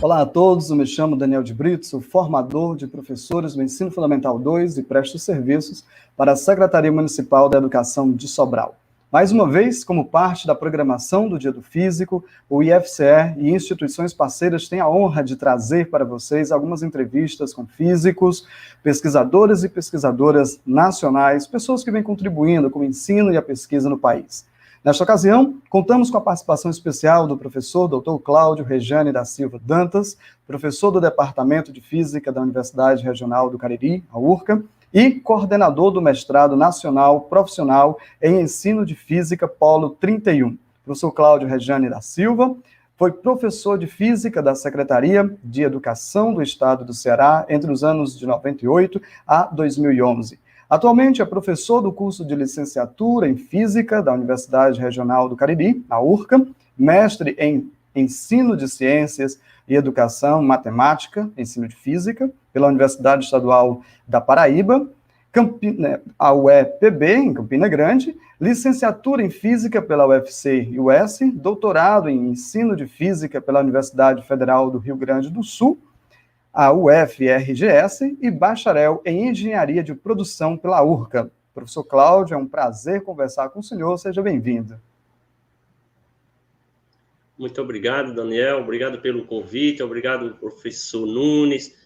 Olá a todos, eu me chamo Daniel de Brito, sou formador de professores do Ensino Fundamental 2 e presto serviços para a Secretaria Municipal da Educação de Sobral. Mais uma vez, como parte da programação do Dia do Físico, o IFCE e instituições parceiras têm a honra de trazer para vocês algumas entrevistas com físicos, pesquisadores e pesquisadoras nacionais, pessoas que vêm contribuindo com o ensino e a pesquisa no país. Nesta ocasião, contamos com a participação especial do professor Dr. Cláudio Rejane da Silva Dantas, professor do Departamento de Física da Universidade Regional do Cariri, a URCA, e coordenador do Mestrado Nacional Profissional em Ensino de Física Polo 31. Professor Cláudio Rejane da Silva foi professor de Física da Secretaria de Educação do Estado do Ceará entre os anos de 98 a 2011. Atualmente é professor do curso de licenciatura em Física da Universidade Regional do Cariri, a URCA, mestre em Ensino de Ciências e Educação Matemática, Ensino de Física, pela Universidade Estadual da Paraíba, a UEPB, em Campina Grande, licenciatura em Física pela UFC e US, doutorado em Ensino de Física pela Universidade Federal do Rio Grande do Sul, a UFRGS, e bacharel em Engenharia de Produção pela URCA. Professor Cláudio, é um prazer conversar com o senhor, seja bem-vindo. Muito obrigado, Daniel, obrigado pelo convite, obrigado, professor Nunes,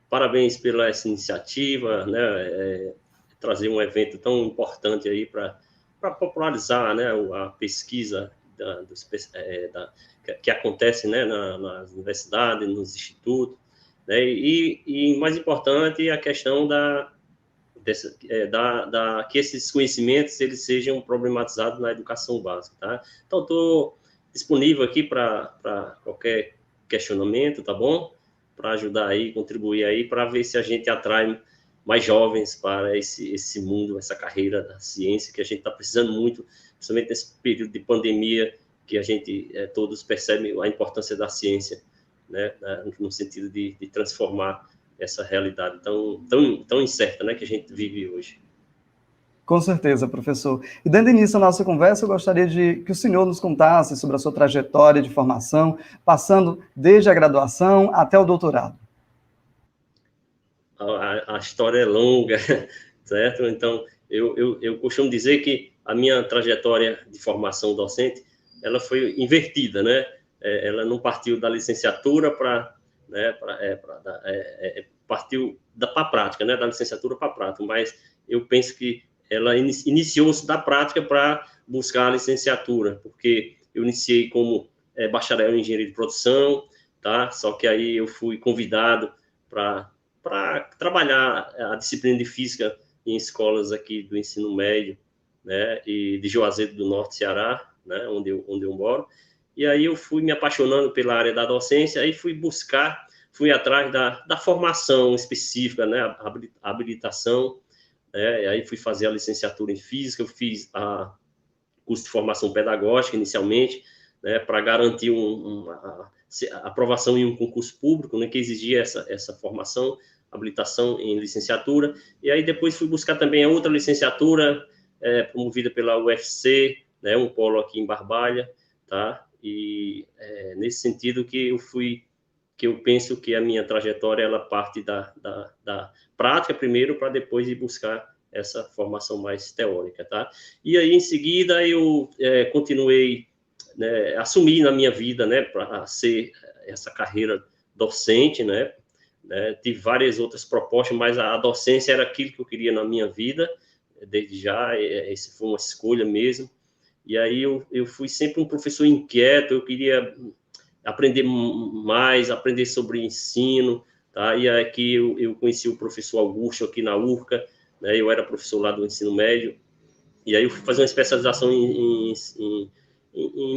parabéns pela essa iniciativa, né, trazer um evento tão importante aí para popularizar, né, a pesquisa que acontece, né, nas universidades, nos institutos, né, e mais importante, a questão que esses conhecimentos eles sejam problematizados na educação básica, tá? Então, estou disponível aqui para qualquer questionamento, tá bom? Para ajudar aí, contribuir aí, para ver se a gente atrai mais jovens para esse mundo, essa carreira da ciência, que a gente está precisando muito, principalmente nesse período de pandemia, que a gente todos percebem a importância da ciência, né, no sentido de transformar essa realidade tão incerta, né, que a gente vive hoje. Com certeza, professor. E dando início à nossa conversa, eu gostaria de que o senhor nos contasse sobre a sua trajetória de formação, passando desde a graduação até o doutorado. A história é longa, certo? Então, eu costumo dizer que a minha trajetória de formação docente, ela foi invertida, né? Ela não partiu da licenciatura partiu para a prática, né? Da licenciatura para a prática, mas eu penso que ela iniciou-se da prática para buscar a licenciatura, porque eu iniciei como bacharel em engenharia de produção, tá? Só que aí eu fui convidado para trabalhar a disciplina de física em escolas aqui do ensino médio, né? E de Juazeiro do Norte, Ceará, né? Onde eu moro. E aí eu fui me apaixonando pela área da docência, aí fui atrás da formação específica, né? A habilitação, né? E aí fui fazer a licenciatura em física, eu fiz a curso de formação pedagógica inicialmente, né? Para garantir a aprovação em um concurso público, né? Que exigia essa formação, habilitação em licenciatura. E aí depois fui buscar também a outra licenciatura, promovida pela UFC, né? Um polo aqui em Barbalha, tá? E nesse sentido que eu penso que a minha trajetória ela parte da prática primeiro, para depois ir buscar essa formação mais teórica, tá? E aí em seguida eu continuei, né, assumi na minha vida, né, para ser essa carreira docente, né? Tive várias outras propostas, mas a docência era aquilo que eu queria na minha vida, desde já, essa foi uma escolha mesmo. E aí eu fui sempre um professor inquieto, eu queria aprender mais, aprender sobre ensino, tá? E aqui eu conheci o professor Augusto aqui na URCA, né? Eu era professor lá do ensino médio, e aí eu fui fazer uma especialização em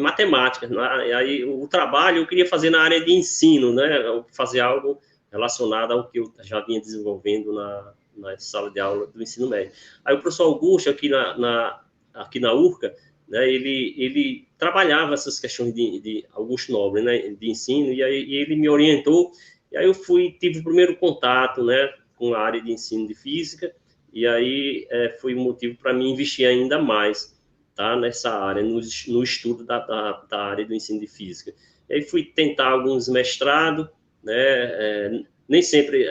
matemática, né? E aí o trabalho eu queria fazer na área de ensino, né? Fazer algo relacionado ao que eu já vinha desenvolvendo na sala de aula do ensino médio. Aí o professor Augusto aqui aqui na URCA, né, ele trabalhava essas questões de Augusto Nobre, né, de ensino, e ele me orientou, e aí eu tive o primeiro contato, né, com a área de ensino de física, e aí foi um motivo para mim investir ainda mais, tá, nessa área, no estudo da área do ensino de física. E aí fui tentar alguns mestrados, né? Nem sempre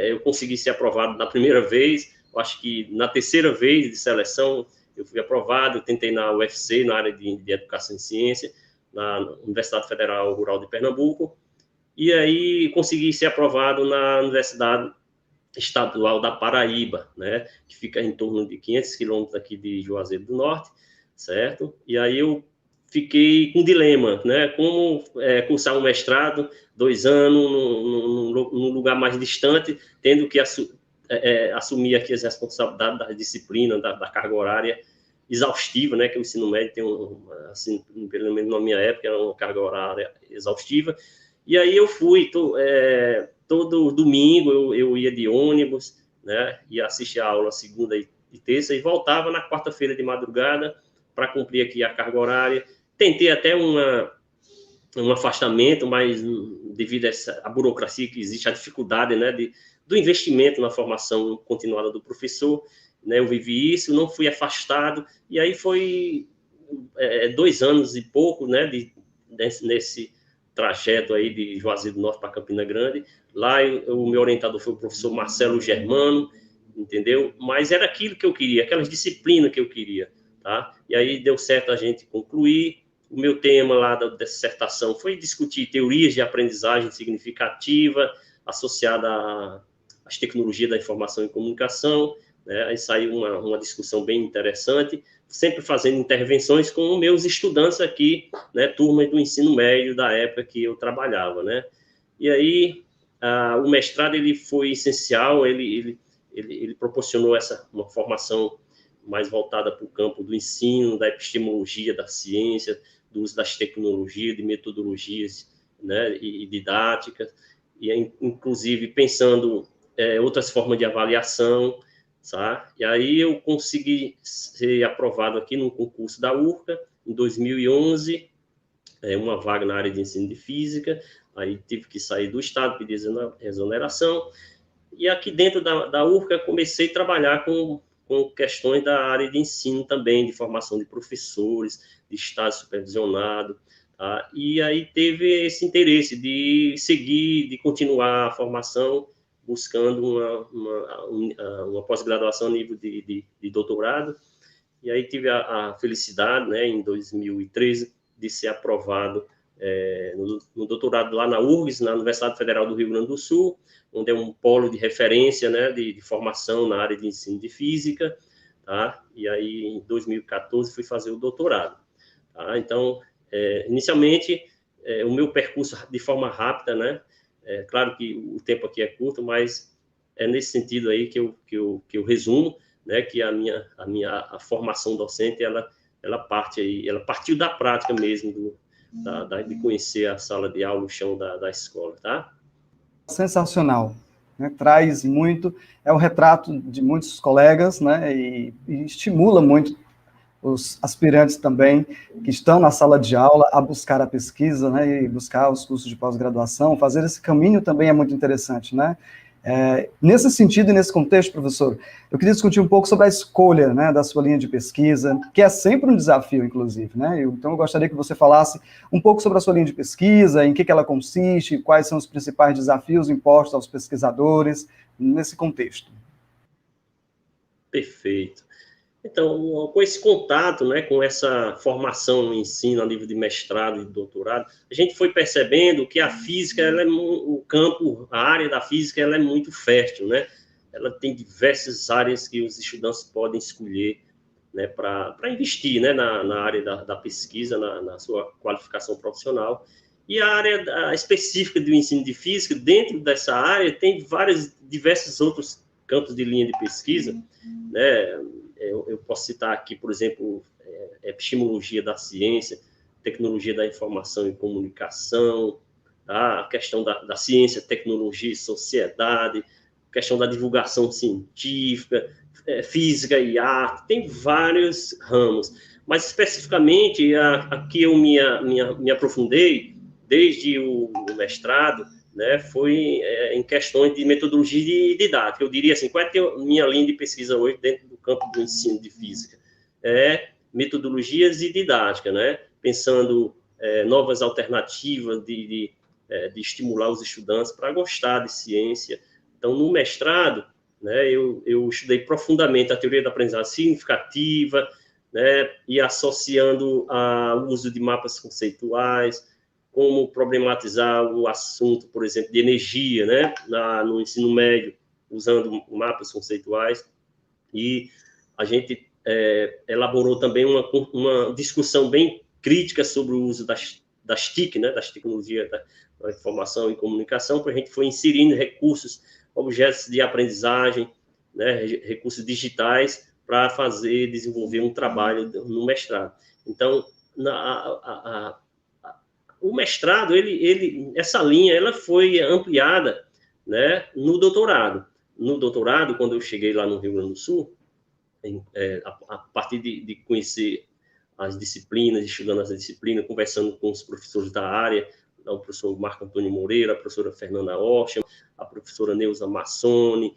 eu consegui ser aprovado na primeira vez, eu acho que na terceira vez de seleção eu fui aprovado, eu tentei na UFC, na área de Educação e Ciência, na Universidade Federal Rural de Pernambuco, e aí consegui ser aprovado na Universidade Estadual da Paraíba, né, que fica em torno de 500 quilômetros aqui de Juazeiro do Norte, certo? E aí eu fiquei com um dilema, né, como cursar um mestrado, 2 anos, num lugar mais distante, tendo que assumir aqui as responsabilidades da disciplina, da carga horária exaustiva, né, que o ensino médio tem, assim, pelo menos na minha época, era uma carga horária exaustiva. E aí eu fui, todo domingo eu ia de ônibus, né, ia assistir a aula segunda e terça, e voltava na quarta-feira de madrugada para cumprir aqui a carga horária. Tentei até um afastamento, mas devido à burocracia que existe, a dificuldade, né, do investimento na formação continuada do professor, né, eu vivi isso, não fui afastado, e aí foi 2 anos e pouco, né, nesse trajeto aí de Juazeiro do Norte para Campina Grande. Lá o meu orientador foi o professor Marcelo Germano, entendeu? Mas era aquilo que eu queria, aquelas disciplinas que eu queria, tá? E aí deu certo a gente concluir. O meu tema lá da dissertação foi discutir teorias de aprendizagem significativa associada às tecnologias da informação e comunicação, né? Aí saiu uma discussão bem interessante, sempre fazendo intervenções com meus estudantes aqui, né, turmas do ensino médio da época que eu trabalhava, né? E aí o mestrado ele foi essencial, ele proporcionou uma formação mais voltada para o campo do ensino, da epistemologia, da ciência, do uso das tecnologias, de metodologias, né, e didáticas, e inclusive pensando outras formas de avaliação, sabe? E aí eu consegui ser aprovado aqui no concurso da URCA, em 2011, uma vaga na área de ensino de física, aí tive que sair do estado, pedir exoneração, e aqui dentro da URCA comecei a trabalhar com questões da área de ensino também, de formação de professores, de estágio supervisionado, tá? E aí teve esse interesse de seguir, de continuar a formação, buscando uma pós-graduação a nível de doutorado, e aí tive a felicidade, né, em 2013, de ser aprovado no doutorado lá na URGS, na Universidade Federal do Rio Grande do Sul, onde é um polo de referência, né, de formação na área de ensino de física, tá? E aí, em 2014, fui fazer o doutorado, tá? Então, inicialmente, o meu percurso de forma rápida, né? Claro que o tempo aqui é curto, mas é nesse sentido aí que eu resumo, né, que a formação docente, ela partiu da prática mesmo, de conhecer a sala de aula, o chão da escola, tá? Sensacional, né? Traz muito, é um retrato de muitos colegas, né? E estimula muito os aspirantes também que estão na sala de aula a buscar a pesquisa, né? E buscar os cursos de pós-graduação, fazer esse caminho também é muito interessante, né? Nesse sentido e nesse contexto, professor, eu queria discutir um pouco sobre a escolha, né, da sua linha de pesquisa, que é sempre um desafio, inclusive, né? Então, eu gostaria que você falasse um pouco sobre a sua linha de pesquisa, em que ela consiste, quais são os principais desafios impostos aos pesquisadores, nesse contexto. Perfeito. Então, com esse contato, né, com essa formação no ensino a nível de mestrado e doutorado, a gente foi percebendo que a física, a área da física, ela é muito fértil, né? Ela tem diversas áreas que os estudantes podem escolher, né, para investir, né, na área da pesquisa, na sua qualificação profissional. E a área específica do ensino de física, dentro dessa área, tem diversos outros campos de linha de pesquisa, né? Eu posso citar aqui, por exemplo, epistemologia da ciência, tecnologia da informação e comunicação, tá? A questão da ciência, tecnologia e sociedade, questão da divulgação científica, física e arte, tem vários ramos. Mas, especificamente, aqui eu me aprofundei, desde o mestrado, né, foi em questões de metodologia e didática. Eu diria assim, qual é a minha linha de pesquisa hoje dentro do campo do ensino de física? Metodologias e didática, né? Pensando novas alternativas de de estimular os estudantes para gostar de ciência. Então, no mestrado, né, eu estudei profundamente a teoria da aprendizagem significativa, né, e associando ao uso de mapas conceituais, como problematizar o assunto, por exemplo, de energia, né, no ensino médio, usando mapas conceituais. E a gente elaborou também uma discussão bem crítica sobre o uso das TIC, né, das tecnologias da informação e comunicação, para a gente foi inserindo recursos, objetos de aprendizagem, né, recursos digitais, para desenvolver um trabalho no mestrado. Então, o mestrado, essa linha, ela foi ampliada, né, no doutorado. No doutorado, quando eu cheguei lá no Rio Grande do Sul, a partir de conhecer as disciplinas, estudando as disciplinas, conversando com os professores da área, o professor Marco Antônio Moreira, a professora Fernanda Orcha, a professora Neuza Massoni,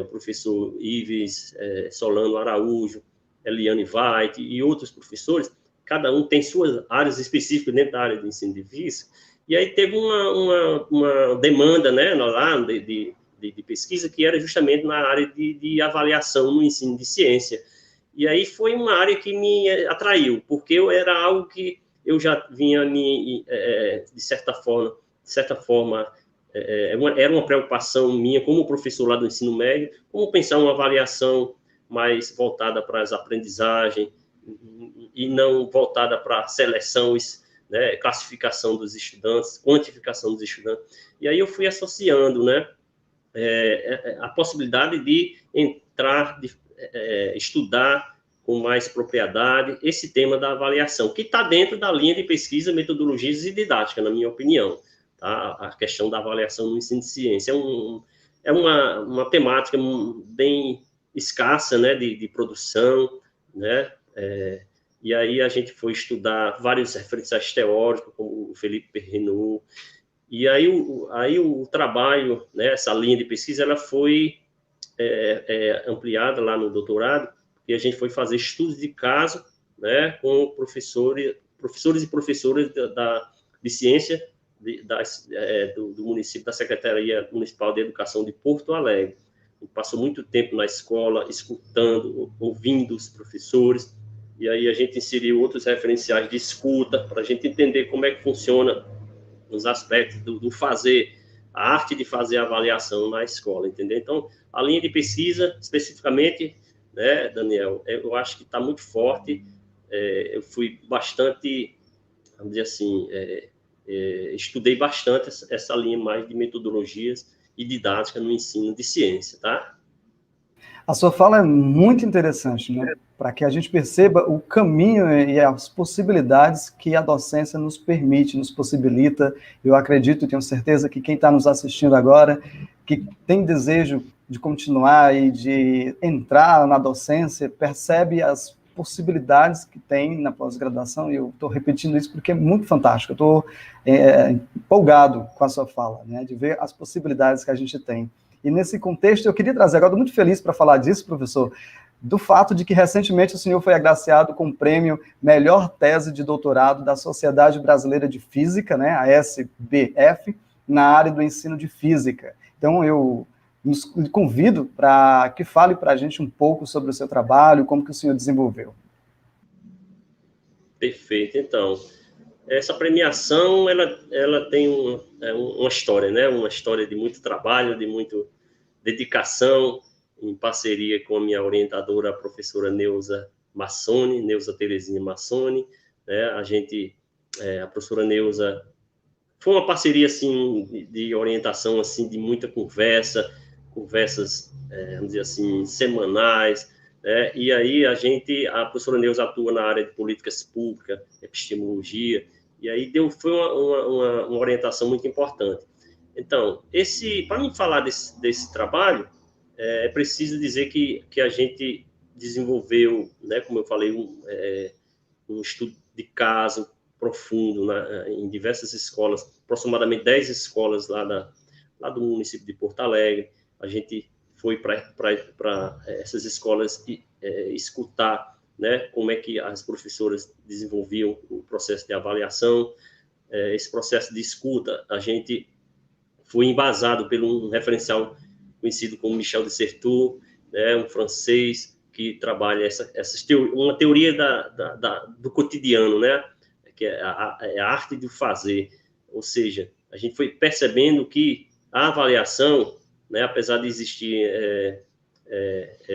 o professor Ives Solano Araújo, Eliane Veit e outros professores, cada um tem suas áreas específicas dentro da área de ensino de física, e aí teve uma demanda, né, lá de pesquisa, que era justamente na área de avaliação no ensino de ciência. E aí foi uma área que me atraiu, porque era algo que eu já vinha de certa forma, era uma preocupação minha como professor lá do ensino médio, como pensar uma avaliação mais voltada para as aprendizagens e não voltada para seleções, né, classificação dos estudantes, quantificação dos estudantes. E aí eu fui associando, né, a possibilidade de entrar, estudar com mais propriedade esse tema da avaliação, que está dentro da linha de pesquisa, metodologias e didática, na minha opinião. Tá? A questão da avaliação no ensino de ciência é uma temática bem escassa, né, de produção, né, e aí a gente foi estudar vários referenciais teóricos, como o Felipe Perrineau, e aí o trabalho, né, essa linha de pesquisa, ela foi ampliada lá no doutorado, e a gente foi fazer estudos de caso, né, com professores e professoras de ciência do município, da Secretaria Municipal de Educação de Porto Alegre. A gente passou muito tempo na escola, escutando, ouvindo os professores, e aí a gente inseriu outros referenciais de escuta, para a gente entender como é que funciona os aspectos do fazer, a arte de fazer a avaliação na escola, entendeu? Então, a linha de pesquisa, especificamente, né, Daniel, eu acho que está muito forte. Eu fui bastante, vamos dizer assim, estudei bastante essa linha mais de metodologias e didática no ensino de ciência, tá? A sua fala é muito interessante, né? Para que a gente perceba o caminho e as possibilidades que a docência nos permite, nos possibilita. Eu acredito e tenho certeza que quem está nos assistindo agora, que tem desejo de continuar e de entrar na docência, percebe as possibilidades que tem na pós-graduação, e eu estou repetindo isso porque é muito fantástico, eu estou empolgado com a sua fala, né? De ver as possibilidades que a gente tem. E nesse contexto, eu queria trazer, agora estou muito feliz para falar disso, professor, do fato de que recentemente o senhor foi agraciado com o prêmio Melhor Tese de Doutorado da Sociedade Brasileira de Física, né, a SBF, na área do ensino de física. Então, eu lhe convido para que fale para a gente um pouco sobre o seu trabalho, como que o senhor desenvolveu. Perfeito, então. Essa premiação, ela tem uma história, né? Uma história de muito trabalho, de muita dedicação, em parceria com a minha orientadora, a professora Neuza Massoni, Neuza Terezinha Massoni, né? A professora Neuza, foi uma parceria, assim, de orientação, assim, de muita conversas, vamos dizer assim, semanais, né? E aí a professora Neuza atua na área de políticas públicas, epistemologia, e aí foi uma orientação muito importante. Então, para mim falar desse trabalho, é preciso dizer que a gente desenvolveu, né, como eu falei, um estudo de caso profundo em diversas escolas, aproximadamente 10 escolas lá do município de Porto Alegre. A gente foi para essas escolas escutar, né, como é que as professoras desenvolviam o processo de avaliação. esse processo de escuta, a gente foi embasado por um referencial conhecido como Michel de Certeau, né, um francês que trabalha uma teoria do cotidiano, né, que é a arte do fazer. Ou seja, a gente foi percebendo que a avaliação, né, apesar de existir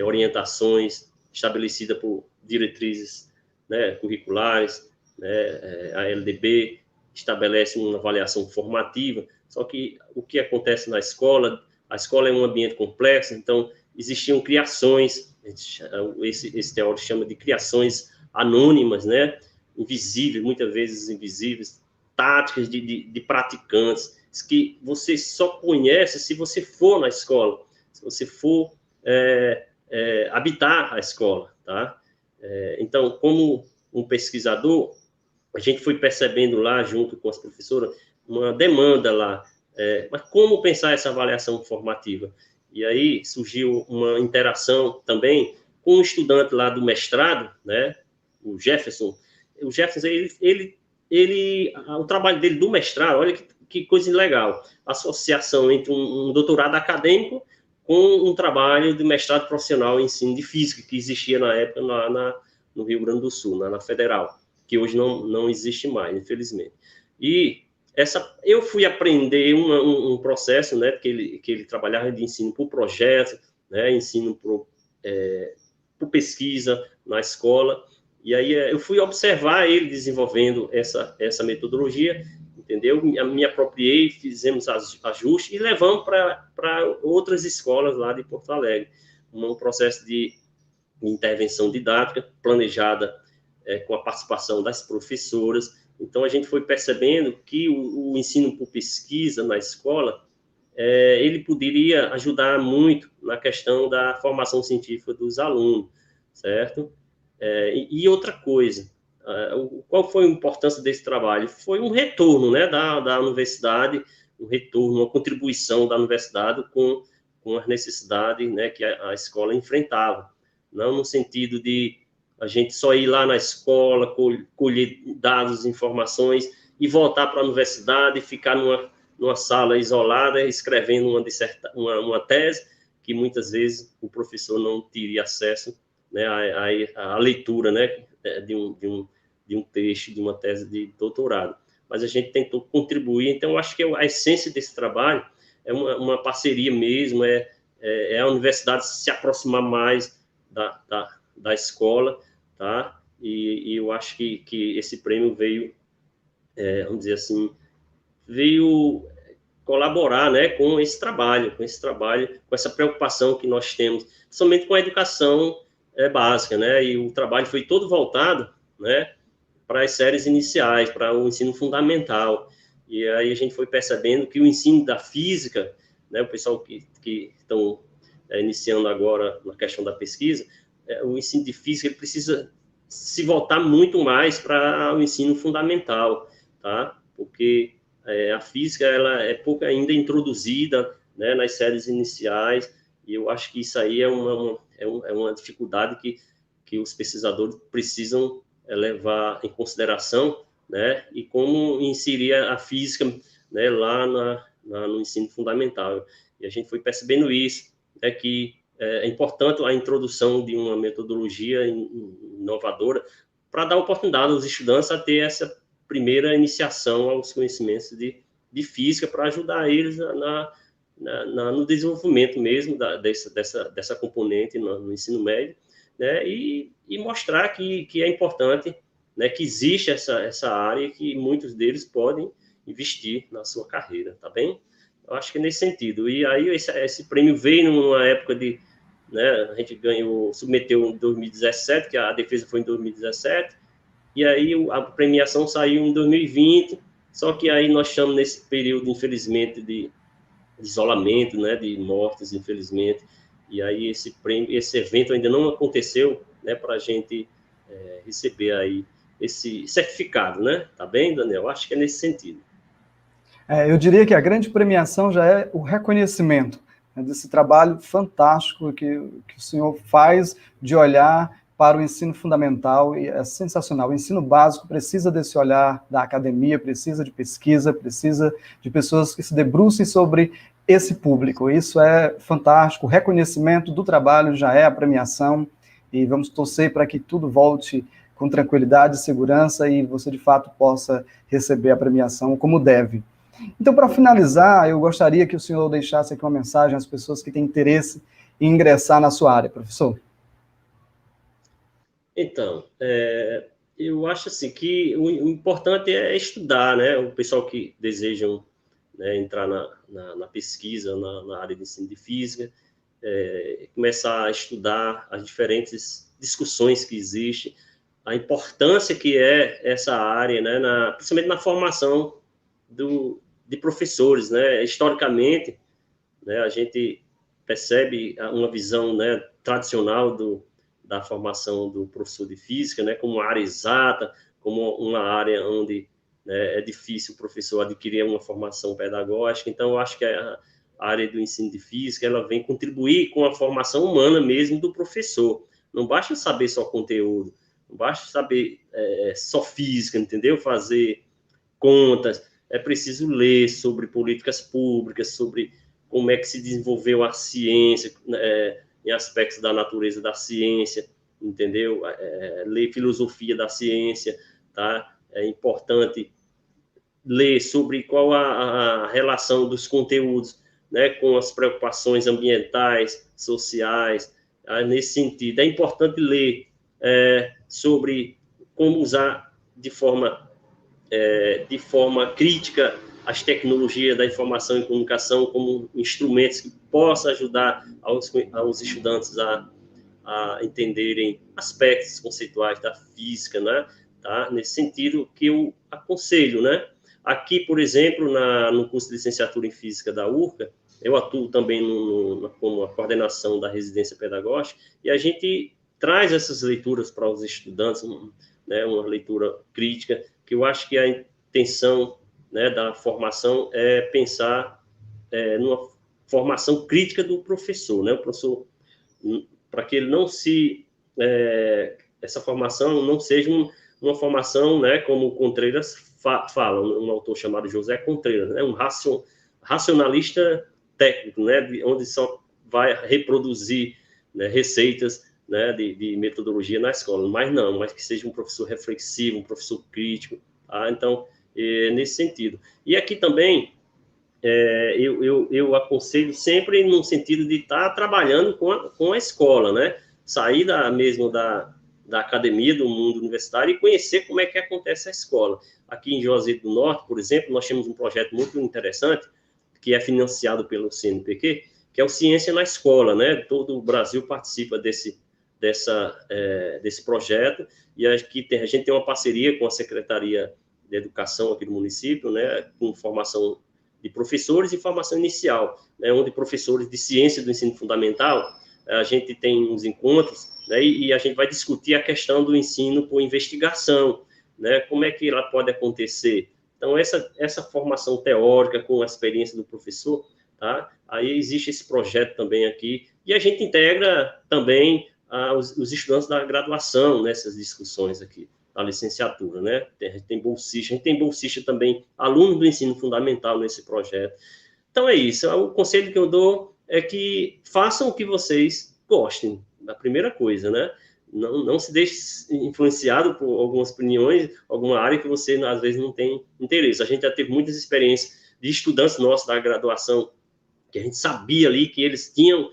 orientações estabelecidas por diretrizes, né, curriculares, né, a LDB estabelece uma avaliação formativa, só que o que acontece na escola, a escola é um ambiente complexo, então existiam criações, esse teórico chama de criações anônimas, né, invisíveis, muitas vezes invisíveis, táticas de praticantes, que você só conhece se você for na escola, se você for habitar a escola, tá? Então, como um pesquisador, a gente foi percebendo lá, junto com as professoras, uma demanda lá, mas como pensar essa avaliação formativa? E aí surgiu uma interação também com um estudante lá do mestrado, né, o Jefferson. O Jefferson, o trabalho dele do mestrado, olha que coisa legal, associação entre um doutorado acadêmico com um trabalho de mestrado profissional em ensino de física, que existia na época no Rio Grande do Sul, na Federal, que hoje não existe mais, infelizmente. E eu fui aprender um processo, né, que ele trabalhava de ensino por projeto, né, ensino por pesquisa na escola, e aí eu fui observar ele desenvolvendo essa metodologia, entendeu? Me apropriei, fizemos ajustes e levamos para outras escolas lá de Porto Alegre, um processo de intervenção didática planejada com a participação das professoras. Então, a gente foi percebendo que o ensino por pesquisa na escola, ele poderia ajudar muito na questão da formação científica dos alunos, certo? E outra coisa, qual foi a importância desse trabalho? Foi um retorno, né, da universidade, um retorno, uma contribuição da universidade com as necessidades, né, que a escola enfrentava. Não no sentido de a gente só ir lá na escola, colher dados, informações e voltar para a universidade e ficar numa sala isolada escrevendo uma tese que muitas vezes o professor não teria acesso, né, à leitura, né, de um texto, de uma tese de doutorado. Mas a gente tentou contribuir, então eu acho que a essência desse trabalho é uma parceria mesmo, a universidade se aproximar mais da escola, tá? E eu acho que esse prêmio veio, vamos dizer assim, veio colaborar, né, com essa preocupação que nós temos, somente com a educação básica, né? E o trabalho foi todo voltado, né, para as séries iniciais, para o ensino fundamental. E aí a gente foi percebendo que o ensino da física, né, o pessoal que estão iniciando agora na questão da pesquisa, o ensino de física ele precisa se voltar muito mais para o ensino fundamental, tá? Porque a física ela é pouco ainda introduzida, né, nas séries iniciais, e eu acho que isso aí é uma dificuldade que os pesquisadores precisam levar em consideração, né, e como inserir a física, né, lá no ensino fundamental. E a gente foi percebendo isso, né, que é importante a introdução de uma metodologia inovadora para dar oportunidade aos estudantes a ter essa primeira iniciação aos conhecimentos de física, para ajudar eles no desenvolvimento mesmo dessa componente no ensino médio, né, e mostrar que é importante, né, que existe essa área e que muitos deles podem investir na sua carreira, tá bem? Eu acho que é nesse sentido. E aí esse prêmio veio numa época né, a gente submeteu em 2017, que a defesa foi em 2017, e aí a premiação saiu em 2020, só que aí nós estamos nesse período, infelizmente, de isolamento, né, de mortes, infelizmente, e aí esse evento ainda não aconteceu, né, para a gente receber aí esse certificado, né? Tá bem, Daniel? Acho que é nesse sentido. Eu diria que a grande premiação já é o reconhecimento, né, desse trabalho fantástico que o senhor faz de olhar para o ensino fundamental, e é sensacional. O ensino básico precisa desse olhar da academia, precisa de pesquisa, precisa de pessoas que se debrucem sobre esse público. Isso é fantástico. O reconhecimento do trabalho já é a premiação, e vamos torcer para que tudo volte com tranquilidade e segurança, e você, de fato, possa receber a premiação como deve. Então, para finalizar, eu gostaria que o senhor deixasse aqui uma mensagem às pessoas que têm interesse em ingressar na sua área, professor. Então, eu acho assim que o importante é estudar, né? O pessoal que desejam, né, entrar na pesquisa, na área de ensino de física, começar a estudar as diferentes discussões que existem, a importância que é essa área, né, principalmente na formação de professores, né? Historicamente, né, a gente percebe uma visão, né, tradicional da formação do professor de física, né, como uma área exata, como uma área onde, né, é difícil o professor adquirir uma formação pedagógica. Então, eu acho que a área do ensino de física, ela vem contribuir com a formação humana mesmo do professor. Não basta saber só conteúdo, não basta saber só física, entendeu? Fazer contas, é preciso ler sobre políticas públicas, sobre como é que se desenvolveu a ciência, em aspectos da natureza da ciência, entendeu? Ler filosofia da ciência, tá? É importante ler sobre qual a relação dos conteúdos, né, com as preocupações ambientais, sociais, nesse sentido. É importante ler sobre como usar de forma crítica as tecnologias da informação e comunicação como instrumentos que possam ajudar aos estudantes a entenderem aspectos conceituais da física, né? Tá? Nesse sentido que eu aconselho, né? Aqui, por exemplo, no curso de licenciatura em física da URCA, eu atuo também como a coordenação da residência pedagógica, e a gente traz essas leituras para os estudantes, né, uma leitura crítica, que eu acho que a intenção, né, da formação é pensar numa formação crítica do professor, né? O professor, para que ele não essa formação não seja uma formação, né, como o Contreras fala, um autor chamado José Contreras, né, um racionalista técnico, né, onde só vai reproduzir, né, receitas, né, de metodologia na escola, mas que seja um professor reflexivo, um professor crítico, tá? Então, nesse sentido. E aqui também, eu aconselho sempre no sentido de estar trabalhando com a escola, né? Sair mesmo da academia, do mundo universitário, e conhecer como é que acontece a escola. Aqui em Juazeiro do Norte, por exemplo, nós temos um projeto muito interessante, que é financiado pelo CNPq, que é o Ciência na Escola, né? Todo o Brasil participa desse projeto, e aqui a gente tem uma parceria com a Secretaria de Educação aqui do município, né, com formação de professores e formação inicial, né, onde professores de ciência do ensino fundamental, a gente tem uns encontros, né, e a gente vai discutir a questão do ensino por investigação, né, como é que ela pode acontecer. Então, essa formação teórica com a experiência do professor, tá? Aí existe esse projeto também aqui, e a gente integra também os estudantes da graduação nessas discussões aqui, da licenciatura, né? A gente tem bolsista também, aluno do ensino fundamental nesse projeto. Então é isso, o conselho que eu dou é que façam o que vocês gostem, da primeira coisa, né? Não se deixe influenciado por algumas opiniões, alguma área que você, às vezes, não tem interesse. A gente já teve muitas experiências de estudantes nossos da graduação, que a gente sabia ali que eles tinham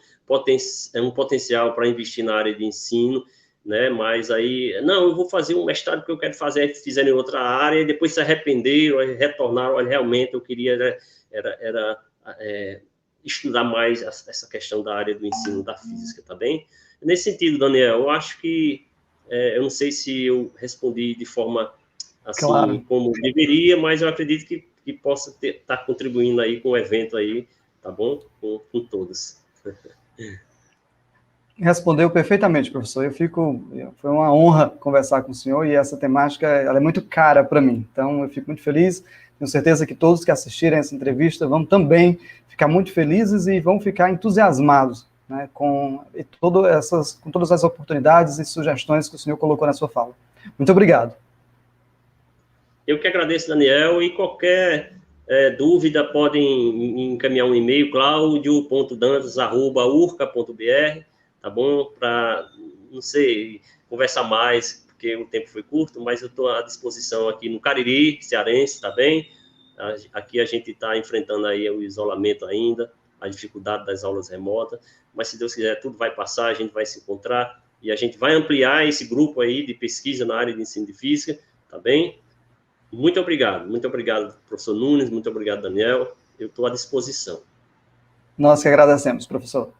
um potencial para investir na área de ensino, né? Mas aí, não, eu vou fazer um mestrado que eu quero fazer, fizeram em outra área, e depois se arrependeram, retornaram, olha, realmente eu queria era estudar mais essa questão da área do ensino da física, tá bem? Nesse sentido, Daniel, eu acho que, eu não sei se eu respondi de forma assim, claro, como deveria, mas eu acredito que possa estar contribuindo aí com o evento aí, tá bom? Com todos. Respondeu perfeitamente, professor. Foi uma honra conversar com o senhor, e essa temática ela é muito cara para mim. Então, eu fico muito feliz. Tenho certeza que todos que assistirem essa entrevista vão também ficar muito felizes e vão ficar entusiasmados né, com todas as oportunidades e sugestões que o senhor colocou na sua fala. Muito obrigado. Eu que agradeço, Daniel, e qualquer dúvida podem encaminhar um e-mail, claudio.dantas@urca.br, tá bom? Para, não sei, conversar mais, porque o tempo foi curto, mas eu estou à disposição aqui no Cariri, cearense, tá bem? Aqui a gente está enfrentando aí o isolamento ainda, a dificuldade das aulas remotas, mas se Deus quiser, tudo vai passar, a gente vai se encontrar e a gente vai ampliar esse grupo aí de pesquisa na área de ensino de física, tá bem? Muito obrigado, professor Nunes, muito obrigado, Daniel, eu estou à disposição. Nós que agradecemos, professor.